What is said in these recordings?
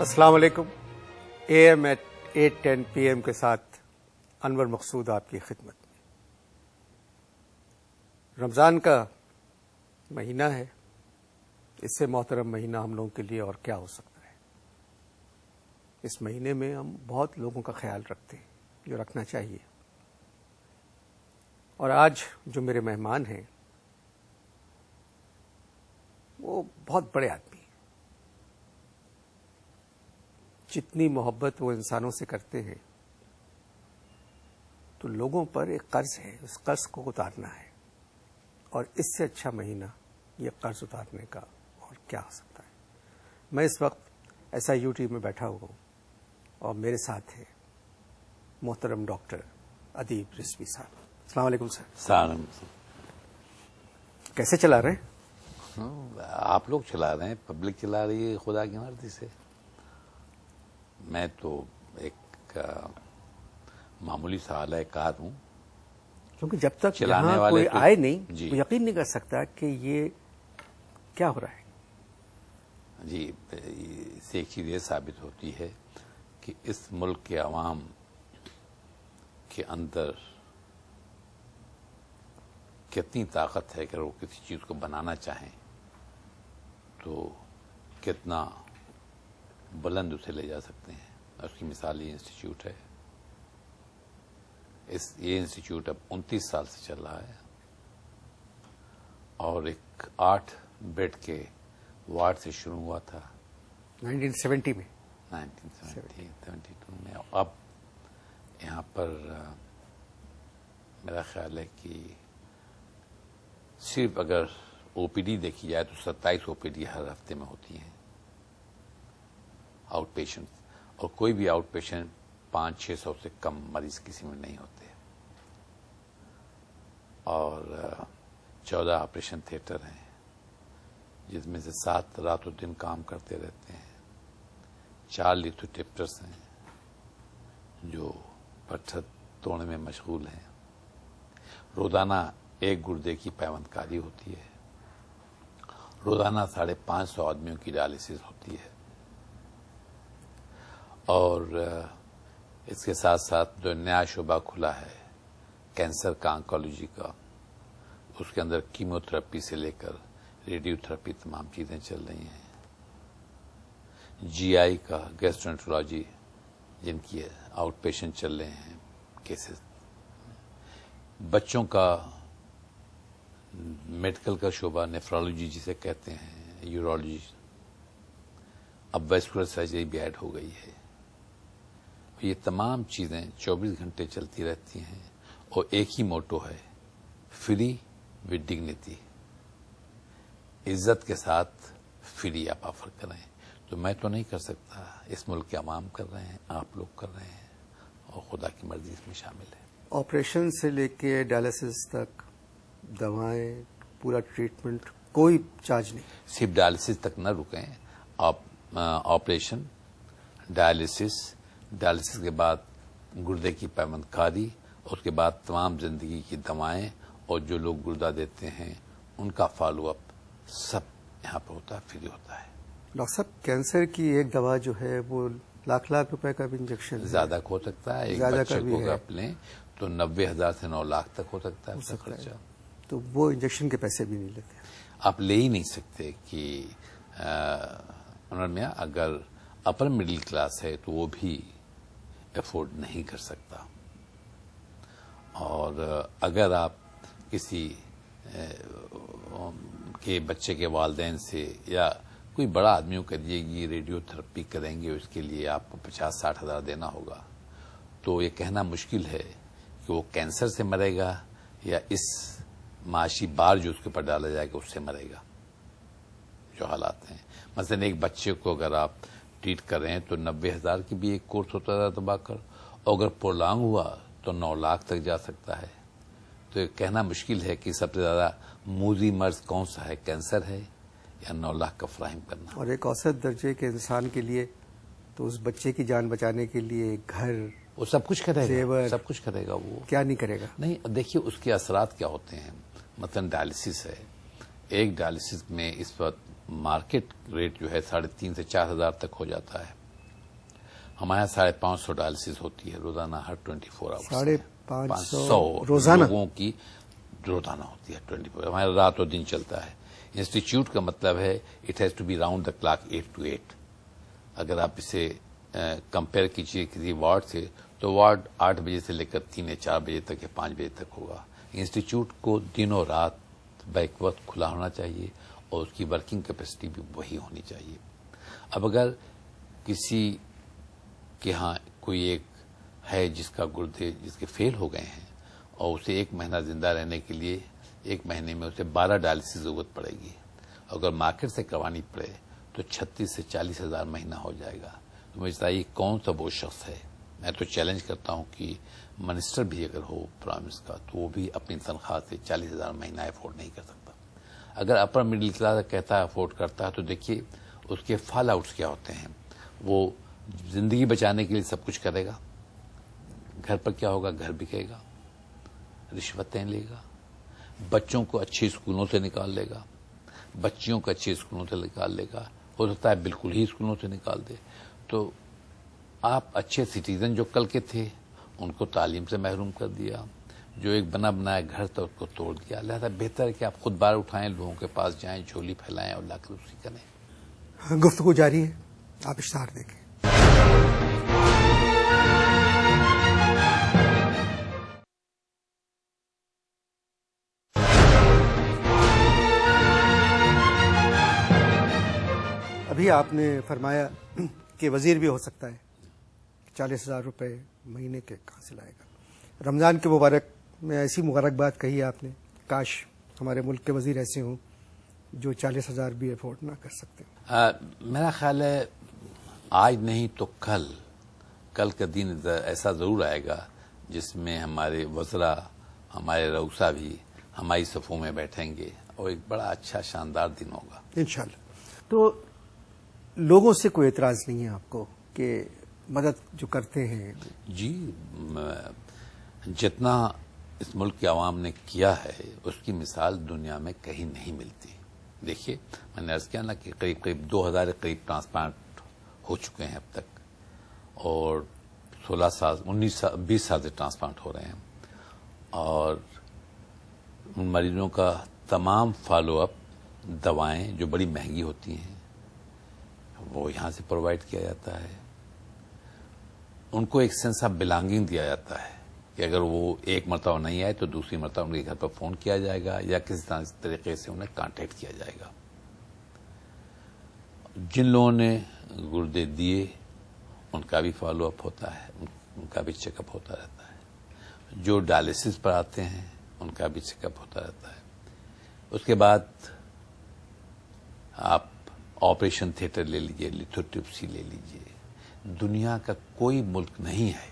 السلام علیکم. AM at 8:10 PM کے ساتھ انور مقصود آپ کی خدمت میں. رمضان کا مہینہ ہے. اس سے محترم مہینہ ہم لوگوں کے لیے اور کیا ہو سکتا ہے. اس مہینے میں ہم بہت لوگوں کا خیال رکھتے ہیں جو رکھنا چاہیے. اور آج جو میرے مہمان ہیں وہ بہت بڑے آدمی ہیں. جتنی محبت وہ انسانوں سے کرتے ہیں تو لوگوں پر ایک قرض ہے, اس قرض کو اتارنا ہے. اور اس سے اچھا مہینہ یہ قرض اتارنے کا اور کیا ہو سکتا ہے. میں اس وقت SIUT میں بیٹھا ہوا ہوں اور میرے ساتھ ہے محترم ڈاکٹر ادیب رضوی صاحب. السلام علیکم سر. السلام. کیسے چلا رہے ہیں؟ آپ لوگ چلا رہے ہیں, پبلک چلا رہی ہے خدا کی مرضی سے. میں تو ایک معمولی سا اعلی کار ہوں. کیونکہ جب تک چلانے یہاں والے کوئی تو آئے نہیں جی وہ یقین نہیں کر سکتا کہ یہ کیا ہو رہا ہے. جی, اس سے ایک چیز یہ ثابت ہوتی ہے کہ اس ملک کے عوام کے اندر کتنی طاقت ہے کہ اگر وہ کسی چیز کو بنانا چاہیں تو کتنا بلند اسے لے جا سکتے ہیں. اس کی مثال یہ انسٹیٹیوٹ ہے. یہ انسٹیٹیوٹ اب 29 سال سے چل رہا ہے اور ایک 8 بیڈ کے وارڈ سے شروع ہوا تھا 1970 میں. 1972 میں. اب یہاں پر میرا خیال ہے کہ صرف اگر OPD دیکھی جائے تو 27 OPD ہر ہفتے میں ہوتی ہیں آؤٹ پیشنٹ, اور کوئی بھی آؤٹ پیشنٹ 500-600 سے کم مریض کسی میں نہیں ہوتے. اور 14 آپریشن تھیٹر ہیں جس میں سے 7 رات و دن کام کرتے رہتے ہیں. 4 لیتھوٹپٹرس ہیں جو پتھر توڑنے میں مشغول ہیں. روزانہ 1 گردے کی پیوند کاری ہوتی ہے. روزانہ 550 آدمیوں کی ڈائلسس ہوتی ہے. اور اس کے ساتھ ساتھ جو نیا شعبہ کھلا ہے کینسر کا, آنکولوجی کا, اس کے اندر کیمو تھراپی سے لے کر ریڈیو تھراپی تمام چیزیں چل رہی ہیں. GI کا, گیسٹرنٹرولوجی جن کی آؤٹ پیشنٹ چل رہے ہیں کیسز. بچوں کا میڈیکل کا شعبہ نیفرولوجی جسے کہتے ہیں, یورولوجی. اب ویسکولر سرجری بھی ایڈ ہو گئی ہے. یہ تمام چیزیں 24 گھنٹے چلتی رہتی ہیں اور ایک ہی موٹو ہے, فری ود ڈگنیٹی. عزت کے ساتھ فری آپ آفر کریں. تو میں تو نہیں کر سکتا, اس ملک کے عوام کر رہے ہیں, آپ لوگ کر رہے ہیں اور خدا کی مرضی اس میں شامل ہے. آپریشن سے لے کے ڈائلسس تک دوائیں, پورا ٹریٹمنٹ, کوئی چارج نہیں. صرف ڈائلسس تک نہ رکیں. آپ آپریشن, ڈائلسس کے بعد گردے کی پیوند کاری, اس کے بعد تمام زندگی کی دوائیں, اور جو لوگ گردہ دیتے ہیں ان کا فالو اپ سب یہاں پہ ہوتا ہے, فری ہوتا ہے. ڈاکٹر صاحب, کینسر کی ایک دوا جو ہے وہ لاکھ روپے کا بھی انجیکشن زیادہ ہو سکتا ہے. ایک بچے کو آپ لیں تو 90,000 سے 9 لاکھ تک ہو سکتا ہے اس کا خرچہ. تو وہ انجیکشن کے پیسے بھی نہیں لیتے. آپ لے ہی نہیں سکتے کہ انہوں نے اگر اپر مڈل کلاس ہے تو وہ بھی افورڈ نہیں کر سکتا. اور اگر آپ کسی کے بچے کے والدین سے یا کوئی بڑا آدمیوں کہہ دیجیے کہ ریڈیو تھراپی کریں گے, اس کے لیے آپ کو 50-60 ہزار دینا ہوگا, تو یہ کہنا مشکل ہے کہ وہ کینسر سے مرے گا یا اس معاشی بار جو اس کے اوپر ڈالا جائے گا اس سے مرے گا. جو حالات ہیں, مثلا ایک بچے کو اگر آپ ٹریٹ کر رہے ہیں تو 90,000 کی بھی ایک کورس ہوتا تھا دبا کر, اور اگر پرولانگ ہوا تو 9 لاکھ تک جا سکتا ہے. تو یہ کہنا مشکل ہے کہ سب سے زیادہ موذی مرض کون سا ہے, کینسر ہے یا 9 لاکھ کا فراہم کرنا. اور ایک اوسط درجے کے انسان کے لیے تو اس بچے کی جان بچانے کے لیے گھر, وہ سب کچھ کرے گا, زیور, سب کچھ کرے گا. وہ کیا نہیں کرے گا. نہیں, دیکھیے اس کے اثرات کیا ہوتے ہیں. مثلا ڈائلسس ہے, ایک ڈائلسس میں اس وقت مارکیٹ ریٹ جو ہے 3,500 سے 4,000 تک ہو جاتا ہے. ہمارے 550 ڈائلسس ہوتی ہے روزانہ ہر 24 آورس. 550 روزانہ لوگوں کی روزانہ ہوتی ہے 24. ہمارا رات اور دن چلتا ہے. انسٹیٹیوٹ کا مطلب ہے it has to be round the clock 8 to 8. اگر آپ اسے کمپیئر کیجیے کسی وارڈ سے تو وارڈ 8 بجے سے لے کر 3 یا 4 بجے تک یا 5 بجے تک ہوگا. انسٹیٹیوٹ کو دنوں رات بیک وقت کھلا ہونا چاہیے اور اس کی ورکنگ کیپیسٹی بھی وہی ہونی چاہیے. اب اگر کسی کے ہاں کوئی ایک ہے جس کا گردے جس کے فیل ہو گئے ہیں اور اسے 1 مہینہ زندہ رہنے کے لیے 1 مہینے میں اسے 12 ڈائلسس ضرورت پڑے گی. اگر مارکیٹ سے کروانی پڑے تو 36 سے 40 ہزار مہینہ ہو جائے گا. تو مجھے بتائیے کون سا وہ شخص ہے. میں تو چیلنج کرتا ہوں کہ منسٹر بھی اگر ہو پرائم منسٹر کا تو وہ بھی اپنی تنخواہ سے 40 ہزار مہینہ افورڈ نہیں کر سکتا. اگر اپر مڈل کلاس کہتا ہے افورڈ کرتا ہے تو دیکھیے اس کے فال آؤٹس کیا ہوتے ہیں. وہ زندگی بچانے کے لیے سب کچھ کرے گا. گھر پر کیا ہوگا؟ گھر بکے گا، رشوتیں لے گا، بچوں کو اچھے اسکولوں سے نکال لے گا، بچیوں کو اچھے اسکولوں سے نکال لے گا. ہو سکتا ہے بالکل ہی اسکولوں سے نکال دے. تو آپ اچھے سٹیزن جو کل کے تھے ان کو تعلیم سے محروم کر دیا. جو ایک بنا بنایا گھر تھا اس کو توڑ دیا. لہذا بہتر ہے کہ آپ خود بار اٹھائیں، لوگوں کے پاس جائیں، جھولی پھیلائیں اور لا کر اسی کریں. گفتگو جاری ہے، آپ اشتہار دیکھیں. ابھی آپ نے فرمایا کہ وزیر بھی ہو سکتا ہے. 40,000 روپے مہینے کے کہاں سے لائے گا؟ رمضان کے مبارک میں ایسی مبارکباد کہی آپ نے. کاش ہمارے ملک کے وزیر ایسے ہوں جو 40,000 بھی افورڈ نہ کر سکتے. میرا خیال ہے آج نہیں تو کل کا دن ایسا ضرور آئے گا جس میں ہمارے وزراء، ہمارے رؤسا بھی ہماری صفوں میں بیٹھیں گے اور ایک بڑا اچھا شاندار دن ہوگا انشاءاللہ. تو لوگوں سے کوئی اعتراض نہیں ہے آپ کو کہ مدد جو کرتے ہیں؟ جی، جتنا اس ملک کے عوام نے کیا ہے اس کی مثال دنیا میں کہیں نہیں ملتی. دیکھیے میں نے عرض کیا نا کہ قریب 2000 کے قریب ٹرانسپلانٹ ہو چکے ہیں اب تک اور 20 سال سے ٹرانسپلانٹ ہو رہے ہیں. اور ان مریضوں کا تمام فالو اپ، دوائیں جو بڑی مہنگی ہوتی ہیں وہ یہاں سے پرووائڈ کیا جاتا ہے. ان کو ایک سینس آف بلانگنگ دیا جاتا ہے کہ اگر وہ ایک مرتبہ نہیں آئے تو دوسری مرتبہ ان کے گھر پر فون کیا جائے گا یا کسی طریقے سے انہیں کانٹیکٹ کیا جائے گا. جن لوگوں نے گردے دیے ان کا بھی فالو اپ ہوتا ہے، ان کا بھی چیک اپ ہوتا رہتا ہے. جو ڈائلسس پر آتے ہیں ان کا بھی چیک اپ ہوتا رہتا ہے. اس کے بعد آپ آپریشن تھیٹر لے لیجئے، لیتھوٹرپسی لے لیجئے. دنیا کا کوئی ملک نہیں ہے،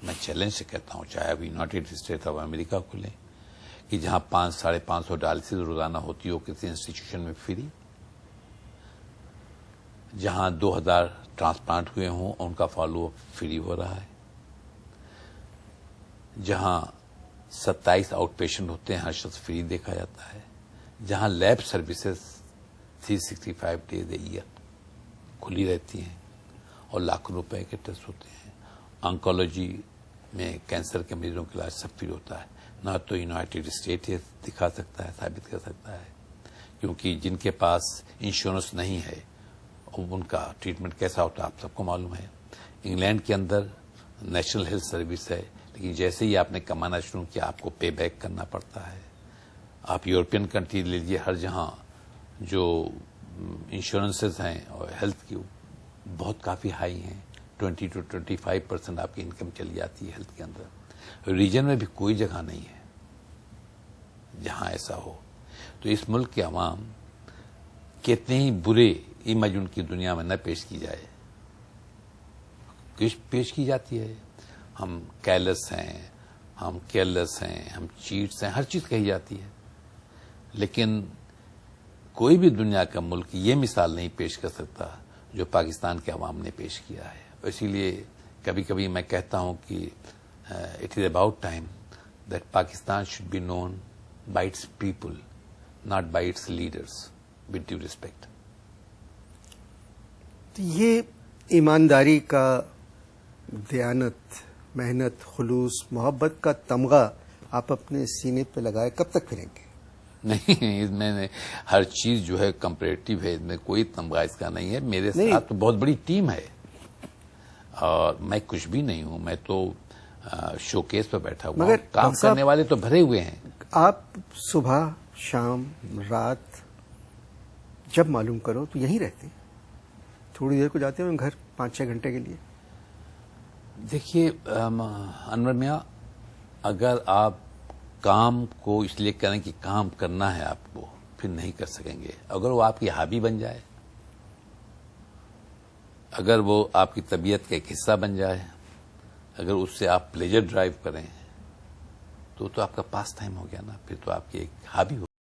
میں چیلنج سے کہتا ہوں، چاہے اب یونائٹیڈ اسٹیٹ آف امریکہ کو لیں کہ جہاں 500-550 ڈائلسس روزانہ ہوتی ہو کسی انسٹیٹیوشن میں فری، جہاں 2000 ٹرانسپلانٹ ہوئے ہوں ان کا فالو اپ فری ہو رہا ہے، جہاں 27 آؤٹ پیشنٹ ہوتے ہیں ہر شخص فری دیکھا جاتا ہے، جہاں lab services 365 days a year کھلی رہتی ہیں اور لاکھوں روپے کے ٹیسٹ ہوتے ہیں. آنکولوجی میں کینسر کے مریضوں کا علاج سب فری ہوتا ہے. نہ تو یونائٹیڈ اسٹیٹ یہ دکھا سکتا ہے، ثابت کر سکتا ہے، کیونکہ جن کے پاس انشورنس نہیں ہے ان کا ٹریٹمنٹ کیسا ہوتا ہے آپ سب کو معلوم ہے. انگلینڈ کے اندر نیشنل ہیلتھ سروس ہے لیکن جیسے ہی آپ نے کمانا شروع کیا آپ کو پے بیک کرنا پڑتا ہے. آپ یورپین کنٹری لے لیجیے، ہر جہاں جو انشورنسز ہیں اور ہیلتھ کی بہت کافی ہائی ہیں، 20 to 25% آپ کی انکم چلی جاتی ہے ہیلتھ کے اندر. ریجن میں بھی کوئی جگہ نہیں ہے جہاں ایسا ہو. تو اس ملک کے عوام کتنے ہی برے امیج ان کی دنیا میں نہ پیش کی جائے، پیش کی جاتی ہے. ہم کیئرلیس ہیں، ہم کیئرلیس ہیں، ہم چیٹس ہیں، ہر چیز کہی جاتی ہے. لیکن کوئی بھی دنیا کا ملک یہ مثال نہیں پیش کر سکتا جو پاکستان کے عوام نے پیش کیا ہے. اسی لیے کبھی کبھی میں کہتا ہوں کہ it is about time that Pakistan should be known by its people not by its leaders with due respect. یہ ایمانداری کا دیانت، محنت، خلوص، محبت کا تمغہ آپ اپنے سینے پہ لگائے کب تک پھریں گے؟ نہیں، اس میں ہر چیز جو ہے کمپریٹیو ہے، اس میں کوئی تمغہ اس کا نہیں ہے. میرے ساتھ تو بہت بڑی ٹیم ہے اور میں کچھ بھی نہیں ہوں. میں تو شو کیس پہ بیٹھا ہوا ہوں. کام کرنے والے تو بھرے ہوئے ہیں. آپ صبح، شام، رات جب معلوم کرو تو یہیں رہتے ہیں، تھوڑی دیر کو جاتے ہیں گھر 5-6 گھنٹے کے لیے. دیکھیے انور میاں، اگر آپ کام کو اس لیے کریں کہ کام کرنا ہے آپ کو، پھر نہیں کر سکیں گے. اگر وہ آپ کی ہابی بن جائے، اگر وہ آپ کی طبیعت کا ایک حصہ بن جائے، اگر اس سے آپ پلیجر ڈرائیو کریں تو آپ کا پاس ٹائم ہو گیا نا، پھر تو آپ کی ایک ہابی ہو